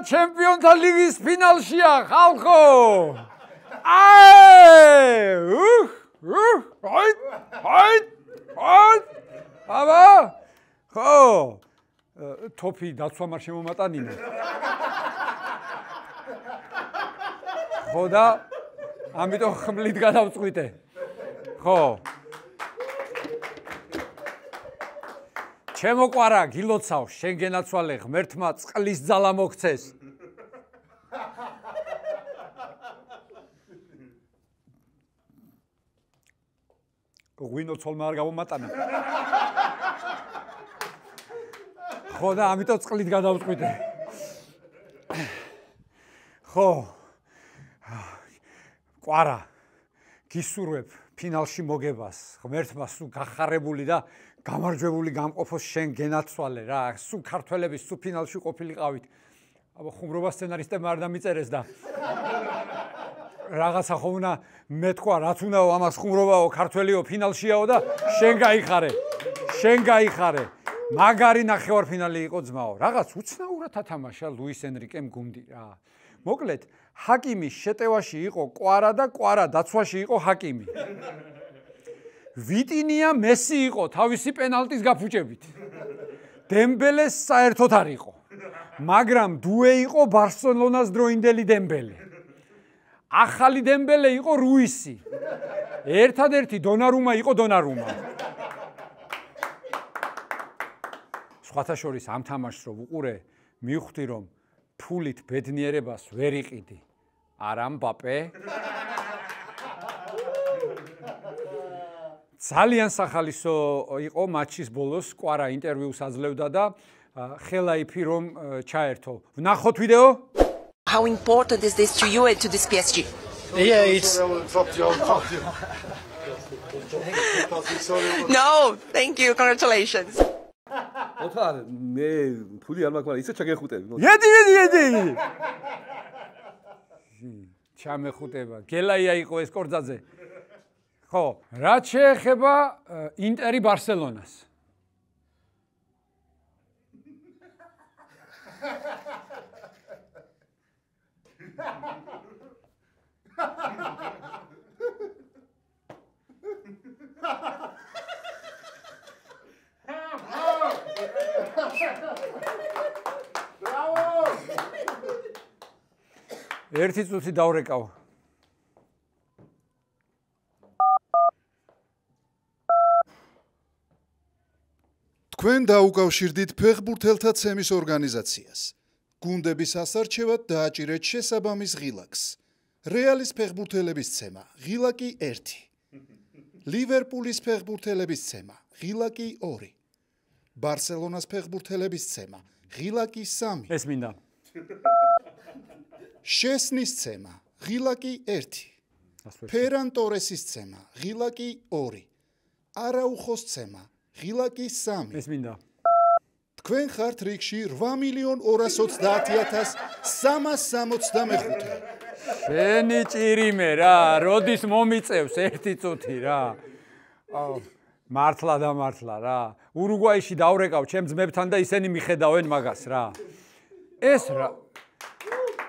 ჩემპიონთა ლიგის ფინალშია ხალხო. აბა ხო თოფი დაცვა არ შემომატანინა. ხო და ამიტომ ხმლით გადავწყვიტე. ხო ჩემო ყვარა გილოცავ შენ გენაცვალე ღმერთმა წყლის ძალა მოგცეს. ღვინო ცოლმა არ გამომატანა. ხო და ამიტომ წყლით გადავწყვიტე. ხო ყვარა გისურვებ ფინალში მოგებას ღმერთმა სულ გახარებული და გამარჯვებული გამყოფოს შენ გენაცვალე რა სულ ქართველების სულ ფინალში ყოფილიყავით. აბა ხუმრობა სცენარისტებმა არ დამიწერეს და რაღაცა ხო უნდა მეთქვა რაც უნდაო ამას ხუმრობაო ქართველიო ფინალშიაო და შენ გაიხარე მაგარი ნახევარფინალი იყო ძმაო რაღაც უცნაურად ათამაშა ლუის ენრიკემ გუნდი რა. მოკლედ ჰაკიმის შეტევაში იყო ყვარა და ყვარა დაცვაში იყო ჰაკიმი. ვიტინია მესი იყო თავისი პენალტის გაფუჭებით. დემბელეს საერთოდ არ იყო. მაგრამ დუე იყო ბარსელონას დროინდელი დემბელე. ახალი დემბელე იყო რუისი. ერთადერთი დონარუმა იყო დონარუმა. სხვათა შორის ამ თამაშს რო ვუყურე, მივხვდი რომ ფულით ბედნიერებას ვერ იყიდი. არა მბაპე. ძალიან სახალისო იყო მატჩის ბოლოს ყვარა ინტერვიუს აძლევდა და ხელაიფი რომ ჩაერთო. ვნახოთ ვიდეო. How important is this to you and to this PSG? Yeah, it's No, thank you. Congratulations. ოთარ მე ფული არ მაქვს, მაგრამ ისე ჩაგეხუტები. ედი. ჩამეხუტება. გელაია იყო ეს კორძაძე. ხო, რაც შეეხება ინტერი ბარსელონას. ერთი წუთი დავრეკავ. თქვენ დაუკავშირდით ფეხბურთელთა ცემის ორგანიზაციას. გუნდების ასარჩევად დააჭირეთ შესაბამის ღილაკს. რეალის ფეხბურთელების ცემა ღილაკი 1. ლივერპულის ფეხბურთელების ცემა ღილაკი 2. ბარსელონას ფეხბურთელების ცემა ღილაკი 3. ეს მინდა. შესნის ცემა ღილაკი 1. ფერან ტორესის ცემა ღილაკი 2. არაუხოს ცემა ღილაკი 3. ეს მინდა. თქვენ ხართ რიგში 8,200,365. შენი ჭირიმე რა, როდის მომიწევს ერთი წუთი რა. მართლა და მართლა რა. ურუგვაიში დავრეკავ ჩემ ძმებთან და ისინი მიხედავენ მაგას რა.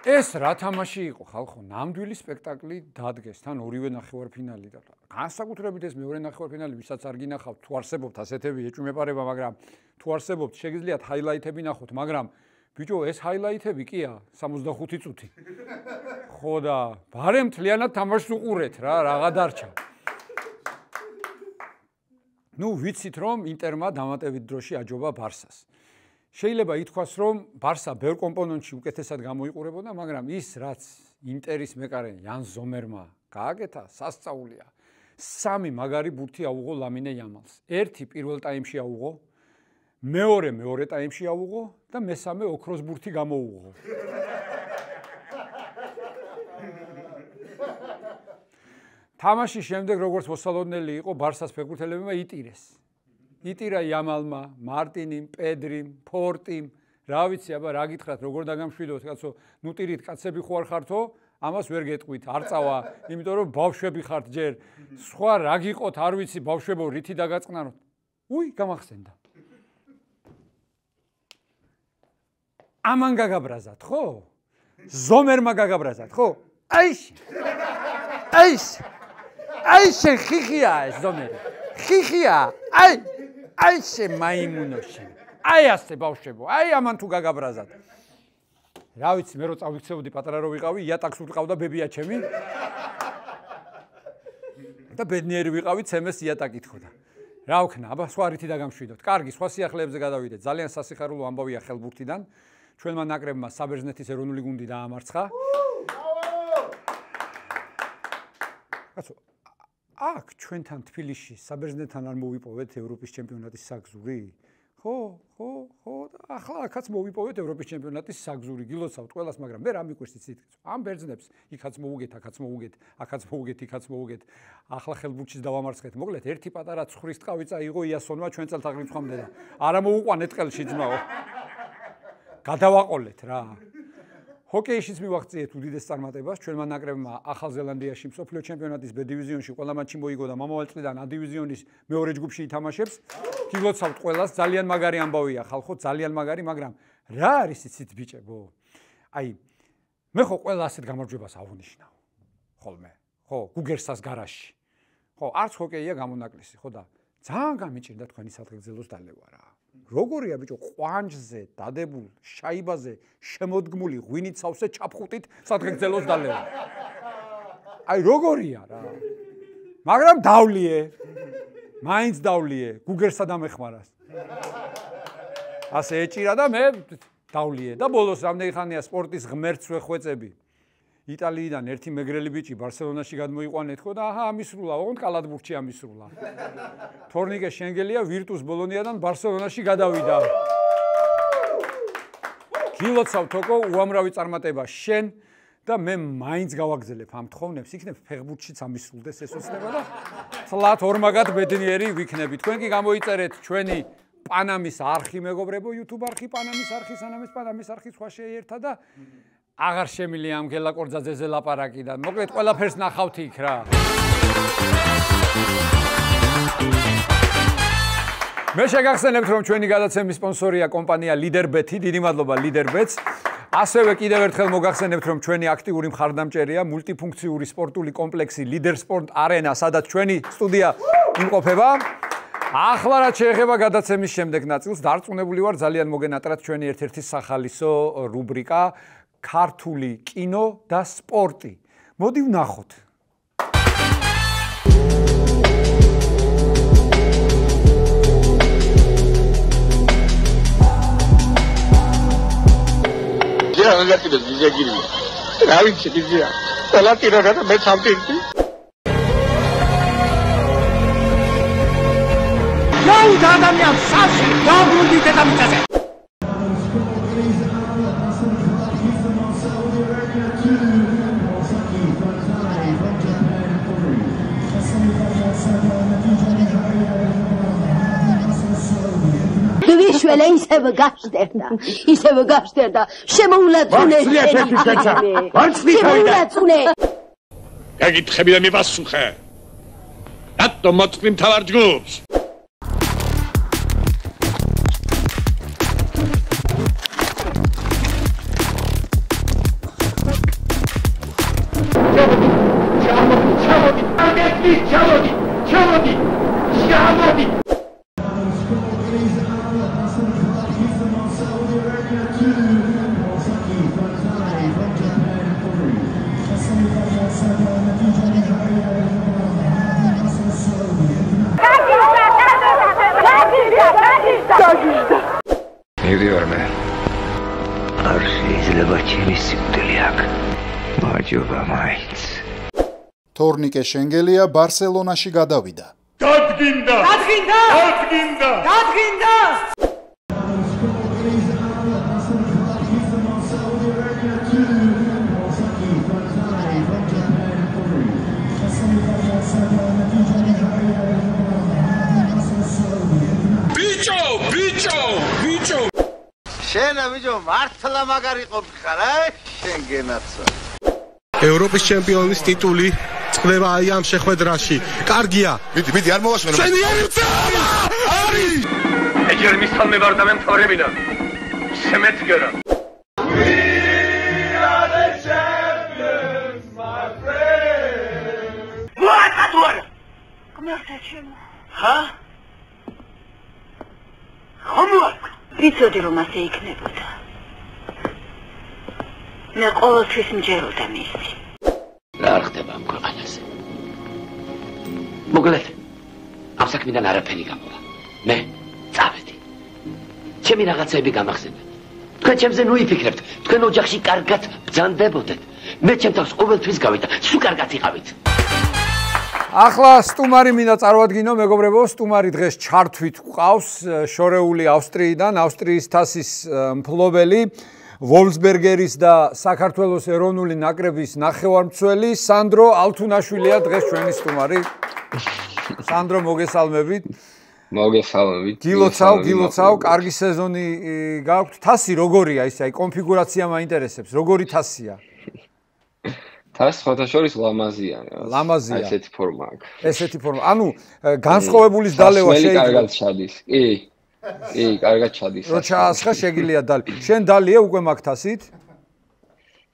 ეს რა თამაში იყო ხალხო, ნამდვილი სპექტაკლი დადგეს, თან ორივე ნახევარფინალი და განსაკუთრებით ეს მეორე ნახევარფინალი, ვისაც არ გინახავთ, თუ არსებობთ ასეთები ეჭვმეპარება, მაგრამ თუ არსებობთ, შეგიძლიათ ჰაილაითები ნახოთ, მაგრამ ბიჭო, ეს ჰაილაითები კია 65 წუთი. ხო და ბარემ მთლიანად თამაშს უყურეთ რა, რაღა დარჩა. ნუ ვიცით რომ ინტერმა დამატებით დროში აჯობა ბარსას. შეიძლება ითქვას რომ ბარსა ბევრ კომპონენტში უკეთესად გამოიყურებოდა, მაგრამ ის რაც ინტერის მეკარე იან ზომერმა გააკეთა, სასწაულია. 3 მაგარი ბურთი აუღო ლამინე იამალს. 1 პირველ ტაიმში აუღო, მეორე ტაიმში აუღო და მესამე ოქროს ბურთი გამოუღო. თამაშის შემდეგ როგორც მოსალოდნელი იყო, ბარსას ფეხბურთელებმა იტირეს. იტირა იამალმა, მარტინიმ, პედრიმ, ფორტიმ, რა ვიცი, აბა რა გითხრათ, როგორ დაგამშვიდოთ, კაცო, ნუ ტირით, კაცები ხო არ ხართო, ამას ვერ გეტყვით, არ წავა, იმიტომ რომ ბავშვები ხართ ჯერ, სხვა რა გიყოთ, არ ვიცი, ბავშვებო, რითი დაგაწყნაროთ. უი, გამახსენდა. ამან გაგაბრაზად, ხო? ზომერმა გაგაბრაზად, ხო? აი შენ ხიხია ეს ზომერი. ხიხია. აი შენ მაიმუნო შენ. აი ასე ბავშვებო, აი ამან თუ გაგაბრაზად. რა ვიცი, მე რო წავიქცეოდი პატარა რო ვიყავი, იატაკს ურყავდა ბებია ჩემი. და ბედნიერი ვიყავი, ცემეს იატაკით ხოდა. რა ვქნა, აბა სხვა რითი დაგამშვიდოთ. კარგი, სხვა სიახლეებზე გადავიდეთ. ძალიან სასიხარულო ამბავია ხელბურთიდან. ჩვენმა ნაკრებმა საბერძნეთის ეროვნული გუნდი დაამარცხა. კაცო, აქ ჩვენთან თბილისში საბერძნეთთან არ მოვიპოვეთ ევროპის ჩემპიონატის საგზური? ხო, ახლა აქაც მოვიპოვეთ ევროპის ჩემპიონატის საგზური. გილოცავთ ყველას, მაგრამ მე რა მიყვარს იცით? ამ ბერძნებს იქაც მოუგეთ, აქაც მოუგეთ, აქაც მოუგეთ, იქაც მოუგეთ. ახლა ხელბურთშიც დავამარცხეთ. მოკლედ, ერთი პატარა ცხრის ტყავი წაიღო იასონმა ჩვენ წელთაღრიცხვამდე და არა მოუყვანეთ ყელში ძმაო. გადავაყოლეთ რა. ჰოკეიშიც მივაღწიეთ უდიდეს წარმატებას. ჩვენმა ნაკრებმა ახალ ზელანდიაში მსოფლიო ჩემპიონატის B დივიზიონში ყველა მატჩი მოიგო და მომავალ წლიდან A დივიზიონის მეორე ჯგუფში ითამაშებს. გილოცავთ ყველას, ძალიან მაგარი ამბავია ხალხო, ძალიან მაგარი, მაგრამ რა არის იცით ბიჭებო? აი, მე ხო ყველა ასეთ გამარჯვებას ავუნიშნავ. ხოლმე. ხო, გუგერსას გარაჟში. ხო, არც ჰოკეია გამონაკლისი, ხო და ძალიან გამიჭირდა თქვენი სადღეგრძელოს დალევა რა. როგორია ბიჭო, ყვანჯზე, დადებულ, შაიბაზე, შემოდგმული ღვინით სავსე ჩაფხუტით სადღეგრძელოს დალევა. აი როგორია რა. მაგრამ დავლიე. მაინც დავლიე, გუგერსა დამეხმარას. ასე ეჭირა და მე დავლიე და ბოლოს რამდენი ხანია სპორტის ღმერთს ვეხვეწები. იტალიიდან ერთი მეგრელი ბიჭი ბარსელონაში გადმოიყვანეთ ხო და აჰა ამისრულა, ოღონდ კალათბურთში ამისრულა. თორნიკე შენგელია ვირტუს ბოლონიადან ბარსელონაში გადავიდა. გილოცავ თოკო, უამრავი წარმატება შენ და მე მაინც გავაგზელებ ამ თხოვნებს, იქნებ ფეხბურთშიც ამისრულდეს ეს ოცნება და თლათ ორმაგად ბედნიერი ვიქნები. თქვენ კი გამოიწერეთ ჩვენი პანამის არხი მეგობრებო, YouTube არხი, პანამის არხი, სანამ ეს პანამის არხი სხვა შეერთა და აღარ შემილია ამ გელა კორძაძეზე ლაპარაკიდან. მოკლედ ყველაფერს ნახავთ იქ რა. მე შეგახსენებთ რომ ჩვენი გადაცემის სპონსორია კომპანია LeaderBet-ი. დიდი მადლობა LeaderBet-ს. ასევე კიდევ ერთხელ მოგახსენებთ რომ ჩვენი აქტიური მხარდამჭერია მულტიფუნქციური სპორტული კომპლექსი Leader Sport Arena, სადაც ჩვენი სტუდია იმყოფება. ახლა რაც შეეხება გადაცემის შემდეგ ნაწილს, დარწმუნებული ვარ ძალიან მოგენატრათ ჩვენი ერთ-ერთი სახალისო რუბრიკა ქართული კინო და სპორტი. მოდი ვნახოთ. გაკიდე ზიგირია. რა ვიცი გიზია. ყველა ტიროდა და მე სამტირდი. გაუთ ადამიანს სასი დაბრუნდით დედამიწაზე. ვიშველე ისევ გაშტერდა შემოულაწუნე შემოულაწუნე გაგითხები და მიპასუხე რატომ მოწყვი მთავარ ჯგუფს ჩამოდი მივდივარმე არ შეიძლება ჩემი სიკვდილი აქ მაჯობა მაინც თორნიკე შენგელია ბარსელონაში გადავიდა დადგინდა ბიჭო შენ ამიჯო მართლა მაგარი ყოფილიყარ შენგენაცო ევროპის ჩემპიონის ტიტული წდება აი ამ შეხვედრაში კარგია მიდი არ მოვასვენო შენი არის ეჯერ მისალმე ვარ და მე მთავრებინა შემეცგერა ხა? ხომ ვიცოდი რომ ასე იქნებოდა. მე ყოველთვის მჯეროდა მისი. რა ხდება ამ ქვეყანაზე? მოგლეთ. ამ საქმიდან არაფერი გამოვა. მე წავედი. ჩემი რაღაცები გამახსენდა. თქვენ ჩემზე ნუ იფიქრებთ. თქვენ ოჯახში კარგად ბრძანდებოდეთ. მე ჩემ თავს ყოველთვის გავიდა. სულ კარგად იყავით. ახლა სტუმარი მინდა წარვადგინო, მეგობრებო, სტუმარი დღეს ჩართვით ყავს შორეული ავსტრიიდან, ავსტრიის თასის მფლობელი, ვოლფსბერგერის და საქართველოს ეროვნული ნაკრების ნახევარმცველი სანდრო ალთუნაშვილია დღეს ჩვენი სტუმარი. სანდრო, მოგესალმებით. მოგესალმებით. გილოცავ, კარგი სეზონი გაქვთ. თასი როგორია ისე, აი კონფიგურაცია მაინტერესებს, როგორი თასია? თასი ხოთაშორის ლამაზია. ლამაზია. ესეთი ფორმა აქვს. ესეთი ფორმა. ანუ განსხვავებულის დალევა შეიძლება. კარგად ჩადის. კი, კარგად ჩადის. რო ჩაასხა შეგიძლია დალი. შენ დალია უკვე მაგ თასით?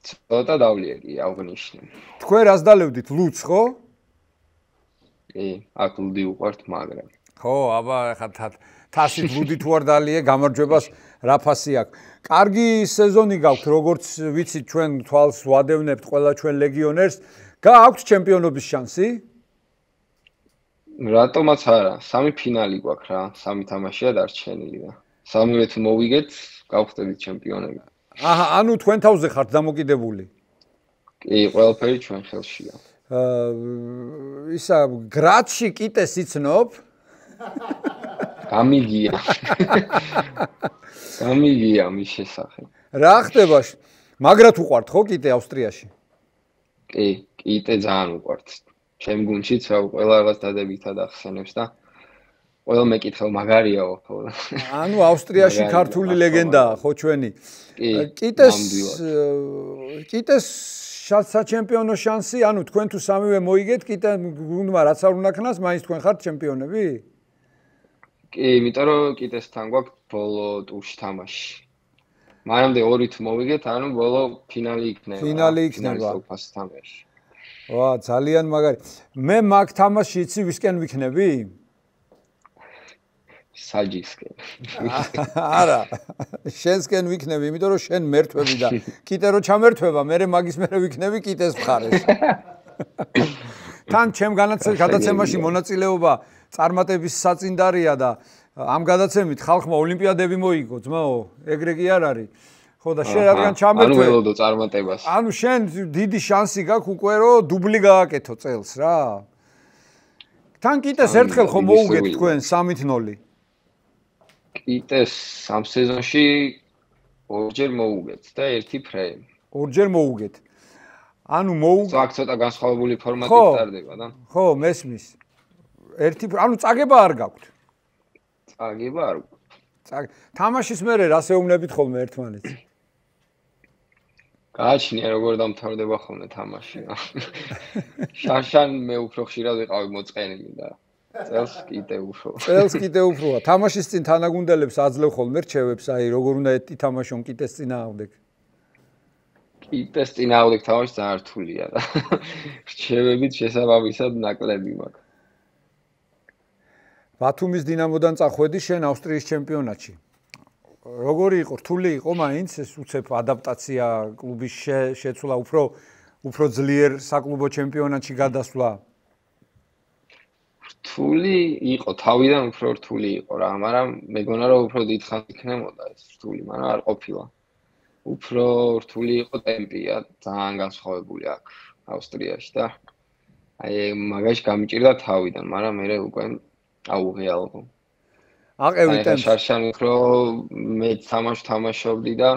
ცოტა დავლია კი, აღნიშნე. თქვენ რას დალევდით? ლუდს, ხო? კი, აქ ლუდი უყვართ, მაგრამ. ხო, აბა ხა თასით ლუდი თუ არ დალიე, გამარჯვებას რა ფასი აქვს. კარგი სეზონი გაქვთ, როგორც ვიცით, ჩვენ თვალს ვადევნებთ ყველა ჩვენ ლეგიონერს. გააქვთ ჩემპიონობის შანსი? რატომაც არა, 3 ფინალი გვაქვს რა, 3 თამაშია დარჩენილი და 3-ე თუ მოვიგეთ, გავხდებით ჩემპიონები. აჰა, ანუ თქვენ თავზე ხართ დამოკიდებული. კი, ყველაფერი ჩვენ ხელშია. ისა გრაცში კიტეს იცნობ? გამიგია. გამიგია მის შესახებ. რა ხდება? მაგრად უყვართ ხო კიტე ავსტრიაში? კი, კიტე ძალიან უყვართ. ჩემ გუნდშიც ყველა რაღაც დადებითად ახსენებს და ყველა მეკითხელ მაგარიაო ხო. ანუ ავსტრიაში ქართული ლეგენდაა ხო ჩვენი? კიტეს საჩემპიონო შანსი, ანუ თქვენ თუ 3-ვე მოიგეთ, კიტე გუნდმა რაც არ უნდა ქნას, მაინც თქვენ ხართ ჩემპიონები? კი, იმიტომ რომ კიტესთან გვაქვს ბოლო ტურში თამაში. მანამდე 2 თუ მოვიგეთ, ანუ ბოლო ფინალი იქნება. ფინალი იქნება. ვა, ძალიან მაგარი. მე მაგ თამაში იცი ვისკენ ვიქნები? საჯისკენ. არა, შენსკენ ვიქნები, იმიტომ რომ შენ მერთვები და კიტე რო ჩამერთვება, მე მაგის მერე ვიქნები კიტეს მხარეს. თან ჩემ გადაცემაში მონაწილეობა წარმატების საწინდარია და ამ გადაცემით ხალხმა ოლიმპიადები მოიგო, ძმაო, ეგრე კი არ არის. ხო და შენ რადგან ჩამერთვე. ანუ ველოდო წარმატებას. ანუ შენ დიდი შანსი გაქვს უკვე რომ დუბლი გააკეთო წელს რა. თან კიტეს ერთხელ ხო მოუგეთ თქვენ 3-0. კიტეს ამ სეზონში 2-ჯერ მოუგეთ და 1 ფრეი. 2-ჯერ მოუგეთ. ანუ მოუგეთ. აქ ცოტა განსხვავებული ფორმატი ტარდება და. ხო, მესმის. ანუ წაგება არ გაქვთ. წაგება არ გვაქვს. თამაშის მერე რას ეუბნებით ხოლმე ერთმანეთს? გააჩნია როგორ დამთავრდება ხოლმე თამაში. შანშან მე უფრო ხშირად ვიყავი მოწყენილი და წელს კიდე უფრო. წელს კიდე უფროა. თამაშის წინ თანაგუნდელებს აძლევ ხოლმე რჩევებს, აი როგორ უნდა ითამაშონ კიტეს წინააღმდეგ. კიტეს წინააღმდეგ თამაში ძალიან რთულია და რჩევებით შესაბამისად ნაკლები მაქვს. ბათუმის დინამოდან წახვედი შენ ავსტრიის ჩემპიონატში. როგორი იყო? რთული იყო მაინც ეს უცებ ადაპტაცია კლუბის შეცვლა უფრო ძლიერ საკლუბო ჩემპიონატში გადასვლა? რთული იყო, თავიდან უფრო რთული იყო რა, მაგრამ მეგონა რომ უფრო დიდხანს იქნებოდა ეს რთული, მაგრამ არ ყოფილა. უფრო რთული იყო ტემპია, ძალიან განსხვავებული აქ ავსტრიაში და აი მაგაში გამიჭირდა თავიდან, მაგრამ მე უკვე აუღეალო. აყევი ტემპს. შარშან უფრო მე თამაშობდი და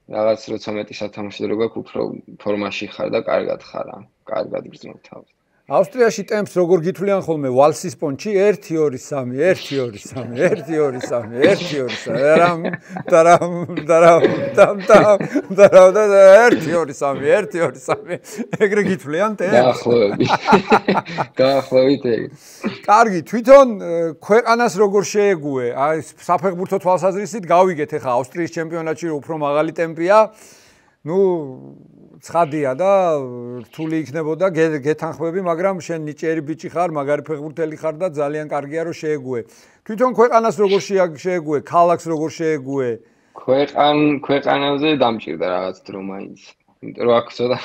რაღაც როცა მეტი სათამაშო დრო გაქვს, უფრო ფორმაში ხარ და კარგად ხარ, კარგად გრძნობ თავს. ავსტრიაში ტემპს როგორ გითვლიან ხოლმე ვალსის პონჩი 1-2-3 1-2-3 1-2-3 1-2-3 ეგრე გითვლიან ტემპს გაახლოვებით ეგ. კარგი, თვითონ ქვეყანას როგორ შეეგუე? აი საფეხბურთო თვალსაზრისით გავიგეთ ეხა ავსტრიის ჩემპიონატში უფრო მაღალი ტემპია. ნუ ცხადია და რთული იქნებოდა გეთანხმები, მაგრამ შენ ნიჭიერი ბიჭი ხარ, მაგარი ფეხბურთელი ხარ და ძალიან კარგია რომ შეეგუე. თვითონ ქვეყანას როგორ შეეგუე, ქალაქს როგორ შეეგუე? ქვეყანაზე დამჭირდა რაღაც დრო მაინც. იმიტომ რომ აქ ცოტა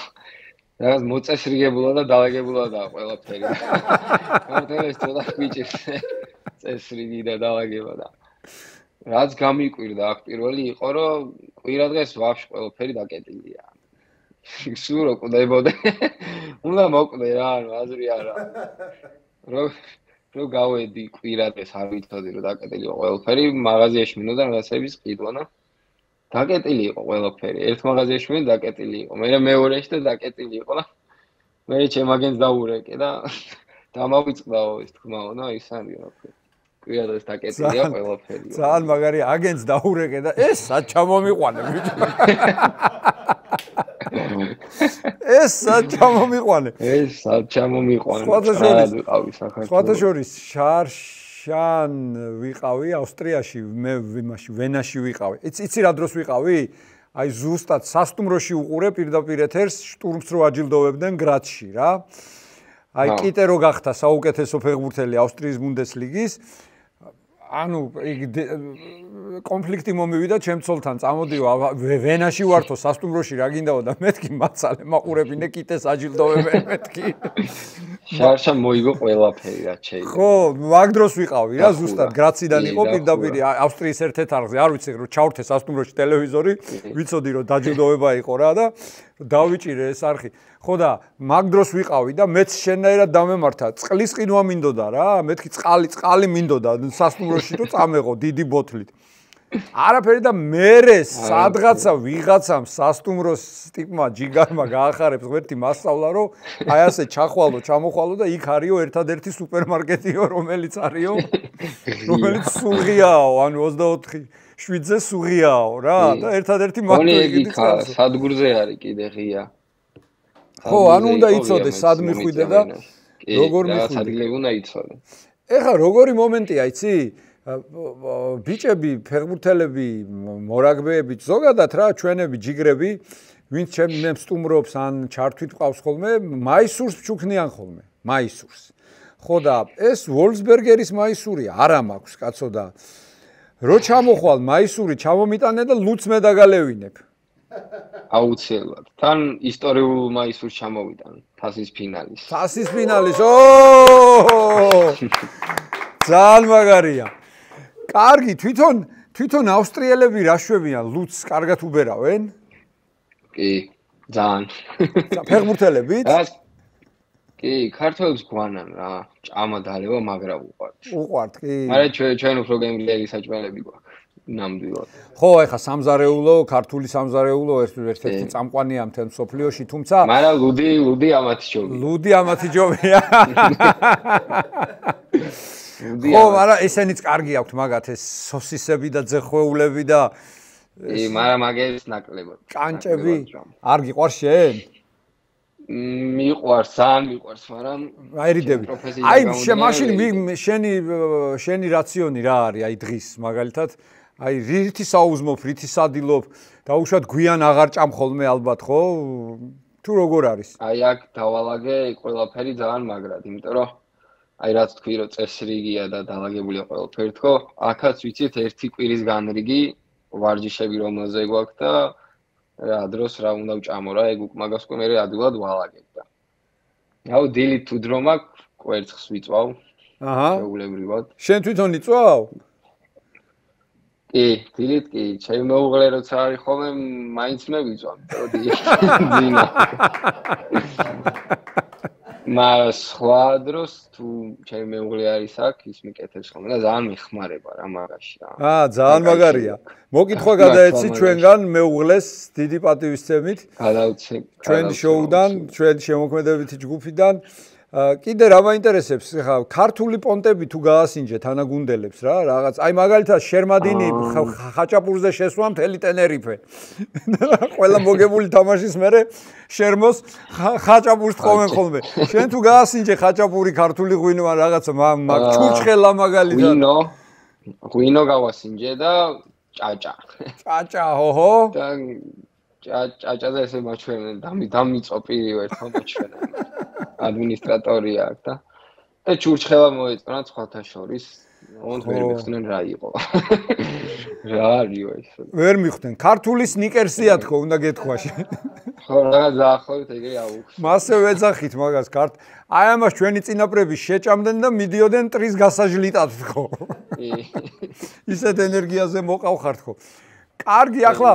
რაღაც მოწესრიგებულა და დაალაგებულადაა ყველაფერი. მართალია ცოტა ბიჭის წესრიგი და დაალაგება და რაც გამიკვირდა აქ პირველი იყო რომ კვირა დღეს ვაფშე ყველაფერი დაკეტილია. სულ რო კვდებოდე. უნდა მოკვდე რა, აზრი არა. რო გავედი კვირა დღეს არ ვიცოდი რომ დაკეტილია ყველაფერი, მაღაზიაში მინდოდა რაღაცების ყიდვანა. დაკეტილი იყო ყველაფერი. ერთ მაღაზიაში მინდა დაკეტილი იყო. მე მეორეში და დაკეტილი იყო და მე ჩემ აგენტს დაურეკე და დამავიწყდაო ეს თქმაო და ისარი რა. კვირა დღეს დაკეტილია ყველაფერი. ძალიან მაგარი აგენტს დაურეკე და ეს სად ჩამომიყვანე ბიჭი. ეს სად ჩამომიყვანე. სხვათა შორის შარშან ვიყავი ავსტრიაში, მე იმაში ვენაში ვიყავი. იცი რა დროს ვიყავი? აი ზუსტად სასტუმროში უყურე პირდაპირ ეთერს შტურმს რო აჯილდოვებდნენ გრაცში რა. აი კიტე რო გახდა საუკეთესო ფეხბურთელი ავსტრიის ბუნდესლიგის. ანუ კონფლიქტი მომივიდა ჩემ ცოლთან, წამოდიო ვენაში ვართო სასტუმროში რა გინდაო და მეთქი მაცალე მაყურებინე კიტეს აჯილდოვებენ მეთქი. შარშან მოიგო ყველაფერი რა შეიძლება. ხო, მაგ დროს ვიყავი რა, ზუსტად გრაციდან იყო პირდაპირ ავსტრიის ერთ-ერთ არხზე, არ ვიცი რომ ჩავრთე სასტუმროში ტელევიზორი, ვიცოდი რომ დაჯილდოვება იყო რა და დავიჭირე ეს არხი. ხო და მაგ დროს ვიყავი და მეც შენაერად დამემართა. წყლის ყინვა მინდოდა რა, მეთქი წყალი მინდოდა სასტუმროში რომ წამეღო დიდი ბოთლით. არაფერი და მერე სადღაცა ვიღაცამ სასტუმროს ტიპმა ჯიგარმა გაახარებს ღმერთი მასწავლა რომ აი ასე ჩამოხვალო და იქ არისო ერთადერთი სუპერმარკეტიო რომელიც არისო რომელიც სუღიაო ანუ 24/7-ზე სუღიაო რა და ერთადერთი მარტო სადგურზე არის კიდე ღია. ხო, ანუ უნდა იცოდე სად მიხვიდე და როგორ მიხვიდე. სადგურები უნდა იცოდე. ეხა როგორი მომენტია, იცი? ბიჭები, ფეხბურთელები, მორაგბეები, ზოგადად რა, ჩვენები, ჯიგრები, ვინც ჩემ სტუმრობს ან ჩართვით ყავს ხოლმე, მაისურს ჩუქნიან ხოლმე, მაისურს. ხო და ეს ვოლსბერგერის მაისურია, არა მაქვს კაცო და რო ჩამოხვალ მაისური ჩამომიტანე და ლუც მე დაგალევინებ. აუცილებლად. თან ისტორიულ მაისურს ჩამოვიტან, თასის ფინალის. თასის ფინალის. ძალიან მაგარია. კარგი, თვითონ ავსტრიელები რა შვებიან? ლუცს კარგად უბერავენ? კი, ძალიან. ფეხბურთელებით? კი, ქართველებს გვანან რა, ჭამა დალევა მაგრა უყვართ. უყვართ, კი. მაგრამ ჩვენ უფრო გემრიელი საჭმელები გვაქვს. ნამდვილად. ხო, ეხა სამზარეულო, ქართული სამზარეულო ერთ-ერთი წამყვანია მთელ მსოფლიოში, თუმცა მაგრამ ლუდი ამათი ჯობია. ლუდი ამათი ჯობია. ხო, მაგრამ ესენიც კარგი აქვთ მაგათ ეს სოსისები და ძეხვეულები და მაგრამ მაგერს ნაკლებად. კანჭები არ გიყვარს შენ? მიყვარს, ძალიან მიყვარს, მაგრამ აირიდები. აი, მაშინ შენი რაციონი რა არის აი დღის მაგალითად? აი რითი საუზმობ, რითი სადილობ, დაუშვათ გვიან აღარ ჭამ ხოლმე ალბათ, ხო? თუ როგორ არის? აი აქ დავალაგე ყველაფერი ძალიან მაგრად, იმიტომ რომ აი რაც თქვი რომ წესრიგია და დაალაგებულია ყველაფერი თქო, აქაც ვიცით ერთი კვირის განრიგი ვარჯიშები რომელზე გვაქვს და რა დროს რა უნდა ვჭამო რა, ეგ უკ მაგას უკვე მე ადვილად ვალაგებ და. აუ დილით თუ დრო მაქვს, კვერცხს ვიწვავ. აჰა. შეულებრივად. შენ თვითონ იწვავ? კი, დილით კი, ჩემი მეუღლე როცა არის ხოლმე, მაინც მე ვიწვავ, იმიტომ რომ დილით. მაგრამ სხვა დროს თუ ჩემი მეუღლე არის აქ, ის მიკეთებს ხოლმე და ძალიან მიხმარება რა მაგაში რა. ძალიან მაგარია. მოკითხვა გადაეცი ჩვენგან მეუღლეს დიდი პატივისცემით. გადავცემ. ჩვენ შოუდან, ჩვენ შემოქმედებითი ჯგუფიდან კიდე რა მაინტერესებს, ხა ქართული პონტები თუ გაასინჯეთ ანაგუნდელებს რა, რაღაც. აი მაგალითად შერმადინი ხაჭაპურზე შესვა მთელი ტენერიფე. ყველა მოგებული თამაშის მერე შერმოს ხაჭაპურს თხოვენ ხოლმე. შენ თუ გაასინჯე ხაჭაპური ქართული ღვინო რაღაცა მაგ ჩურჩხელა მაგალითად. ღვინო გავასინჯე და ჭაჭა. ჭაჭა, ჰოჰო. და ჭაჭაძე ესე მაჩვენენ, დამიწოპი ერთხელ მაჩვენენ. ადმინისტრატორი აქ და ჩურჩხელა მოეწყნა სხვათა შორის. ოღონდ ვერ მიხვდნენ რა იყო. რა არისო ეს? ვერ მიხვდნენ. ქართული სნიკერსია თქო, უნდა გეთქვაში. ხო, რაღაც დაახლოებით ეგრე აუხს. მასე ვეძახით მაგას აი ამას ჩვენი წინაპრები შეჭამდნენ და მიდიოდნენ ტრის გასაჟლიტად თქო. ისეთ ენერგიაზე მოყავხართ ხო. კარგი, ახლა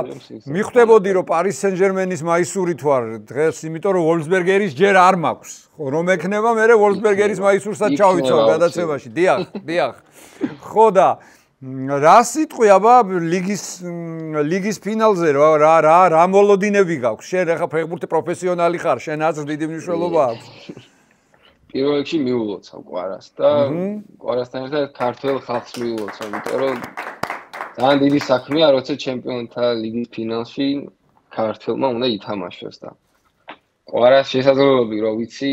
მიხვდებოდი რომ პარის სენ-ჟერმენის მაისური თუ არ დღეს, იმიტომ რომ ვოლფსბერგერის ჯერ არ მაქვს. ხო, რომ ექნება, მე ვოლფსბერგერის მაისურსაც ჩავიცავ გადაცემაში. დიახ. ხო და რა სიტყვი აბა ლიგის ფინალზე რა მოლოდინები გაქვს? შენ ახლა ფეხბურთი პროფესიონალი ხარ, შენ აზრ დიდი მნიშვნელობა აქვს. პირველ რიგში მიულოცავ კვარას და კვარასთან ერთად ქართველ ხალხს მიულოცავ, იმიტომ რომ ძალიან დიდი საქმეა, როცა ჩემპიონთა ლიგის ფინალში ქართველმა უნდა ითამაშოს და კვარას შესაძლებლობი რო ვიცი,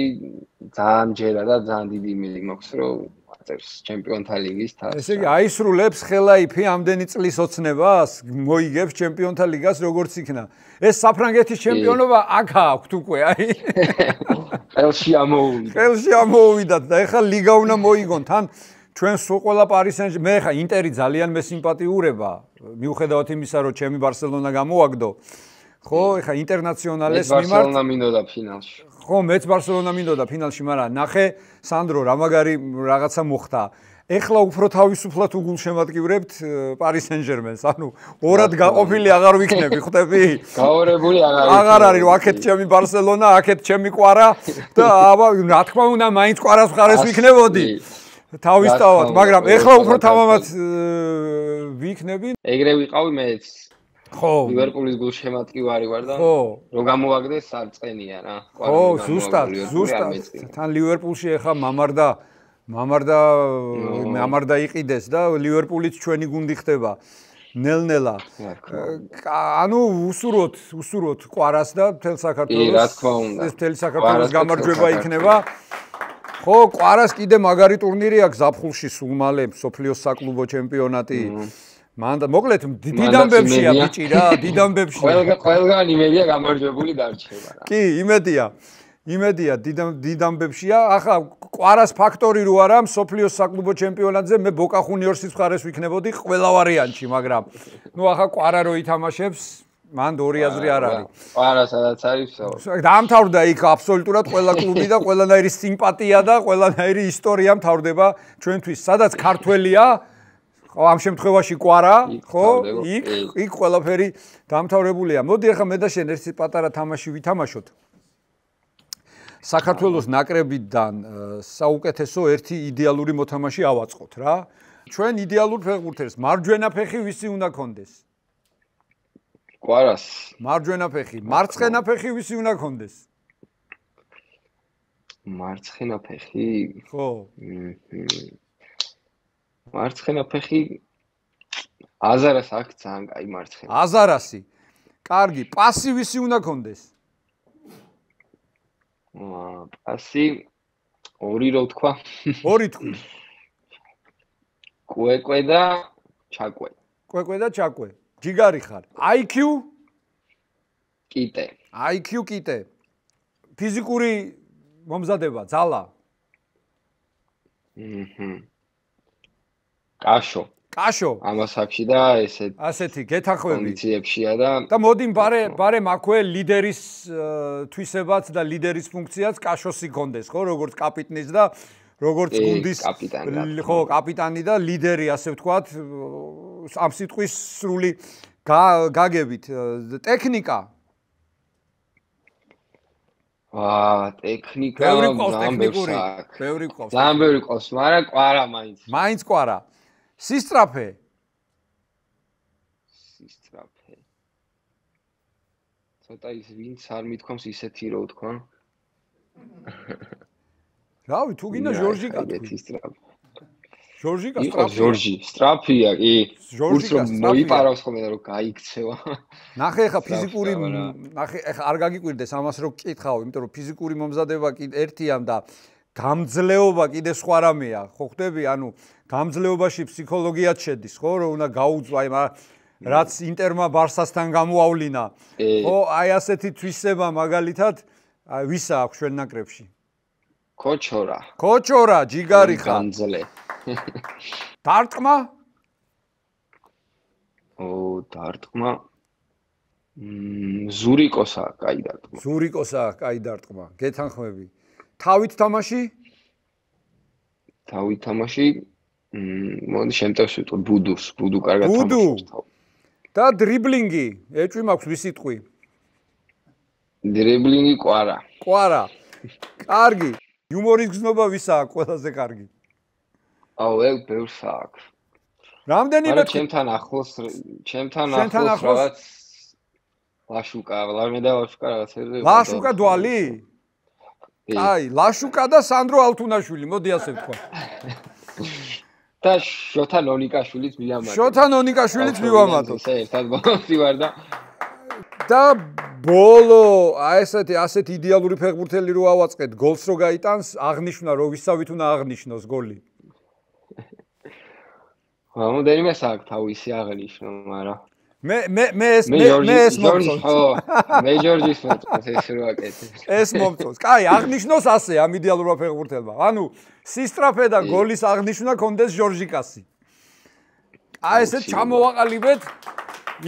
ძალიან ჯერა და ძალიან დიდი იმედი მაქვს, რომ აწევს ჩემპიონთა ლიგის თასს. ესე იგი აისრულებს ხელაიფი ამდენი წლის ოცნებას, მოიგებს ჩემპიონთა ლიგას როგორც იქნა. ეს საფრანგეთის ჩემპიონობა აქ აქვს უკვე, აი. ხელში ამოუვიდათ და ეხლა ლიგა უნდა მოიგონ. თან ჩვენ სულ ყველა პარის სენ-ჟერმენი, მე ხა ინტერი ძალიან მესიმპათიურება, მიუხედავად იმისა, რომ ჩემი ბარსელონა გამოვაგდო. ხო, ეხა ინტერნაციონალეს მიმართ. ბარსელონა მინდოდა ფინალში. ხო, მეც ბარსელონა მინდოდა ფინალში, მაგრამ ნახე, სანდრო, რა მაგარი რაღაცა მოხდა. ეხლა უფრო თავისუფლად უგულშემატკივრებთ პარის სენ-ჟერმენს, ანუ ორად გაყოფილი აღარ ვიქნები, ხვდები? გაორებული აღარ არის, რომ აქეთ ჩემი ბარსელონა, აქეთ ჩემი კვარა და აბა, რა თქმა უნდა, მაინც კვარას მხარეს ვიქნებოდი. თავისთავად, მაგრამ ეხლა უფრო თამამად ვიქნები. ეგრე ვიყავი მეც. ხო. ლივერპულის გულშემატკივარი ვარ და რო გამოვაგდეს არწყენია რა. ხო, ზუსტად. თან ლივერპულში ეხლა მამარდა იყიდეს და ლივერპულიც ჩვენი გუნდი ხდება. ნელ-ნელა. ანუ უსურვოთ კვარას და მთელ საქართველოს. რა თქმა უნდა. ეს მთელი საქართველოს გამარჯვება იქნება. ხო, კვარას კიდე მაგარი ტურნირი აქვს ზაფხულში სულ მალე, სოფლიოს საკლუბო ჩემპიონატი. მანდა მოკლედ დიდამბებშია ბიჭი რა, დიდამბებშია. ყველგან იმედია გამარჯვებული დარჩება რა. კი, იმედია დიდამბებშია. ახლა კვარას ფაქტორი რო არა, სოფლიოს საკლუბო ჩემპიონატზე მე ბოკა ხუნიორსის მხარეს ვიქნებოდი ყველა ვარიანტში, მაგრამ ნუ ახლა კვარა რო ითამაშებს მანდ ორი აზრი არ არის. კვარა სადაც არის ვსაუბრობ. დაამთავრდა იქ აბსოლუტურად ყველა კლუბი და ყველანაირი სიმპათია და ყველანაირი ისტორია მთავრდება ჩვენთვის. სადაც ქართველია, ხო, ამ შემთხვევაში კვარა, ხო, იქ ყველაფერი დამთავრებულია. მოდი ახლა მე და შენ ერთი პატარა თამაში ვითამაშოთ. საქართველოს ნაკრებიდან საუკეთესო ერთი იდეალური მოთამაშე ავაწყოთ რა. ჩვენ იდეალურ ფეხბურთელს მარჯვენა ფეხი ვისი უნდა კონდეს? კვარას. მარჯვენა ფეხი, მარცხენა ფეხი ვისი უნდა კონდეს? მარცხენა ფეხი? ხო. მარცხენა ფეხი აზარას აქვს ძალიან კაი მარცხენა. აზარასი. კარგი, პასი ვისი უნდა კონდეს? პასი ორი რო თქვა. ორი თქვი. კვეკვე და ჩაკვე. კვეკვე და ჩაკვე. ჯიგარი ხარ. IQ? კიტე. IQ კიტე. ფიზიკური მომზადება, ძალა. კაშო. ამასაკში და ასეთი გეთანხმები. კონდიციებშია და მოდი ბარე მაქვე ლიდერის თვისებაც და ლიდერის ფუნქციაც კაშოსი გონდეს, ხო, როგორც კაპიტნის და როგორც გუნდის ხო, კაპიტანი და ლიდერი, ასე ვთქვათ, ამ სიტყვის სრული გაგებით. ტექნიკა. ტექნიკა ბევრი ყავს ტექნიკური. ბევრი ყავს. ძალიან ბევრი ყავს, მაგრამ კვარა მაინც. მაინც კვარა. სისტრაფე. ცოტა ის ვინც არ მithქვამს ისეთი რო თქვა. რავი, თუ გინდა ჟორჟი კატი. ჟორჟიკა სტრაფია. ჟორჟი, სტრაფია, კი. ჟორჟიკა მოიპარავს ხოლმე რომ გაიქცევა. ნახე ხა ფიზიკური, ნახე ხა არ გაგიკვირდეს ამას რომ კითხავ, იმიტომ რომ ფიზიკური მომზადება კი ერთია და გამძლეობა კიდე სხვა რამეა. ხო ხვდები, ანუ გამძლეობაში ფსიქოლოგიაც შედის, ხო, რომ უნდა გაუძლო, აი რაც ინტერმა ბარსასთან გამოავლინა. ხო, აი ასეთი თვისება მაგალითად ვისა აქვს ჩვენ ნაკრებში? კოჩორა. კოჩორა, ჯიგარი ხარ. განძლე. დარტყმა? დარტყმა. ზურიკოსა, კაი დარტყმა. ზურიკოსა, კაი დარტყმა. გეთანხმები. თავით თამაში? თავით თამაში მოდი შემტევს ვიტყვი ბუდუ კარგად თამაშობს თავი. და დრიბლინგი, ეჭვი მაქვს ვისი ტყვი? დრიბლინგი კვარა. კვარა. კარგი. იუმორის გზნობა ვისა აქვს ყველაზე კარგი? ეგ ბევრს აქვს. რამდენიმე ჩემთან ახლოს რაღაც ლაშუკა, ლაშუკა რაღაცებზე. ლაშუკა დვალი? აი, ლაშუკა და სანდრო ალთუნაშვილი, მოდი ასე ვთქვა. და შოთა ნონიკაშვილიც მივამატოთ. შოთა ნონიკაშვილიც მივამატოთ. ესე ერთად ბოლოსი ვარ და ბოლო ასეთი იდეალური ფეხბურთელი რო ავაწყეთ, გოლს რო გაიტანს, აღნიშნა რო ვისავით უნდა აღნიშნოს გოლი. რამოდენიმე საქმე თავისი აღნიშნო, მაგრამ მე ეს მომწონს. მე ჯორჯის მომწონს ეს რო აკეთე. ეს მომწონს. კაი, აღნიშნოს ასე ამ იდეალურმა ფეხბურთელმა. ანუ სისტრაფე და გოლის აღნიშნა კონდეს ჟორჟიკასი. აი ესე ჩამოვაყალიბეთ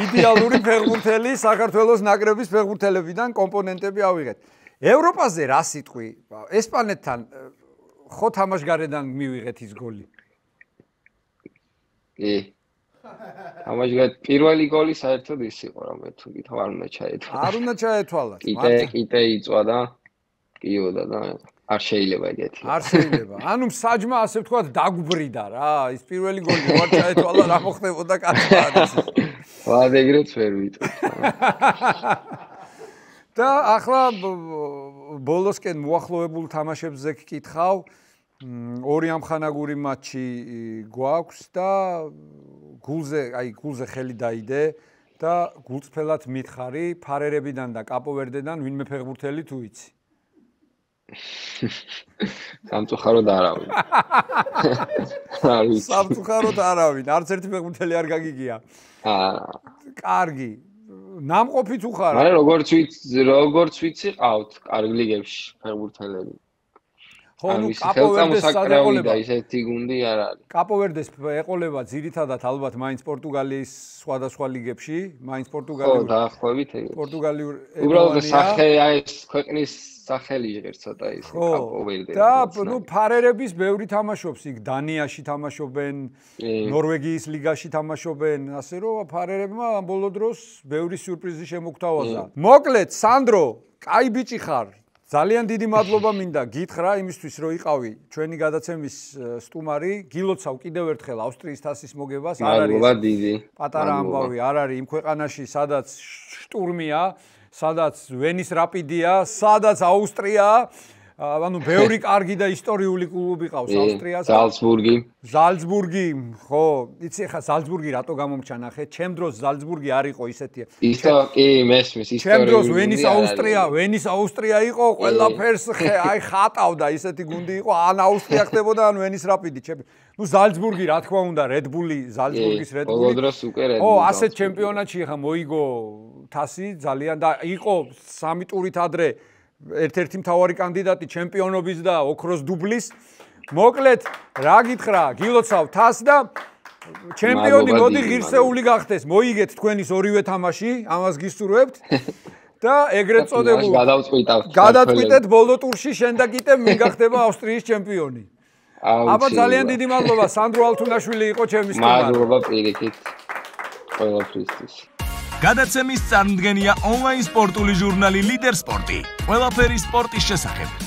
იდეალური ფეხბურთელი საქართველოს ნაკრების ფეხბურთელებიდან კომპონენტები ავიღეთ. ევროპაზე რა სიტყვი? ესპანეთთან ხო თამაშგარედან მივიღეთ ის გოლი? ამაჟგად პირველი გოლი საერთოდ ის იყო რომ მე თუ გითხრა არ უნდა ჩაეთვალა. არ უნდა ჩაეთვალა. კიდე იწვა და კიოდა და არ შეიძლება ეგეთი. არ შეიძლება. ანუ საჯმა ასე ვთქვათ დაგუბრიდა რა. ის პირველი გოლი ვარ ჩაეთვალა რა მოხდებოდა კაცმა არის. ვადეგრეც ვერ ვიტყვი. და ახლა ბოლოსკენ მოახლოებულ თამაშებზე გკითხავ. ორი ამხანაგური მატჩი გვაქვს და გულზე ხელი დაიდე და გულწრფელად მითხარი ფარერებიდან და კაპოვერდედან ვინმე ფეხბურთელი თუ იცი? სამწუხაროდ არავინ. სამწუხაროდ არავინ, არც ერთი ფეხბურთელი არ გაგიგია. კარგი. ნამყოფი თუ ხარ? მაგრამ როგორც ვიცი ყავთ კარგ ლიგებში ფეხბურთელები. ხო, ნუ კაპოვერდეს საერთოდ ისეთი გუნდი არ არის. კაპოვერდეს ეყოლება ძირითადად ალბათ მაინც პორტუგალიის სხვადასხვა ლიგებში, მაინც პორტუგალიური. ხო, დაახლოებით ეგ. პორტუგალიური უბრალოდ სახე აი ეს ქვეყნის სახელი ჟღერს ცოტა ის კაპოვერდე. და ნუ ფარერების ბევრი თამაშობს იქ, დანიაში თამაშობენ, ნორვეგიის ლიგაში თამაშობენ, ასე რომ ფარერებმა ამ ბოლო დროს ბევრი სიურპრიზი შემოგთავაზა. მოკლედ, სანდრო, კაი ბიჭი ხარ. ძალიან დიდი მადლობა მინდა გითხრა იმისთვის რომ იყავი ჩვენი გადაცემის სტუმარი. გილოცავ კიდევ ერთხელ ავსტრიის თასის მოგებას. არ არის დიდი პატარა ამბავი, არ არის იმ ქვეყანაში სადაც შტურმია, სადაც ვენის რაპიდია, სადაც აუსტრიაა. ანუ ბევრი კარგი და ისტორიული კლუბი ყავს ავსტრიას. ზალცბურგი, ხო, იცი ხა ზალცბურგი რატო გამომჩა ნახე? ჩემ დროს ზალცბურგი არ იყო ისეთია. კი, მესმის ისტორიული. ჩემ დროს ვენის აუსტრია იყო, ყველაფერს აი ხატავდა ისეთი გუნდი იყო, ან აუსტრია ხდებოდა, ან ვენის რაპიდი. ნუ ზალცბურგი რა თქმა უნდა, რედბული, ზალცბურგის რედბული. ბოლო დროს უკვე რედბული. ო, ასეთ ჩემპიონატში ხა მოიგო თასი ძალიან და იყო სამი ტურით ადრე ერთ-ერთი მთავარი კანდიდატი ჩემპიონობის და ოქროს დუბლის. მოკლედ, რა გითხრა, გილოცავ თასს და ჩემპიონი მოდი ღირსეული გახდეს. მოიგეთ თქვენის ორივე თამაში, ამას გისურვებთ. და ეგრეთ წოდებულ გადაწყვიტეთ ბოლო ტურში შენ და კიდე ვინ გახდება ავსტრიის ჩემპიონი. აბა ძალიან დიდი მადლობა, სანდრო ალთუნაშვილი იყო ჩემი სტუმარი. მადლობა პირიქით ყველაფრისთვის. გადაცემის წარმდგენია ონლაინ სპორტული ჟურნალი ლიდერ სპორტი. ყველაფერი სპორტის შესახებ.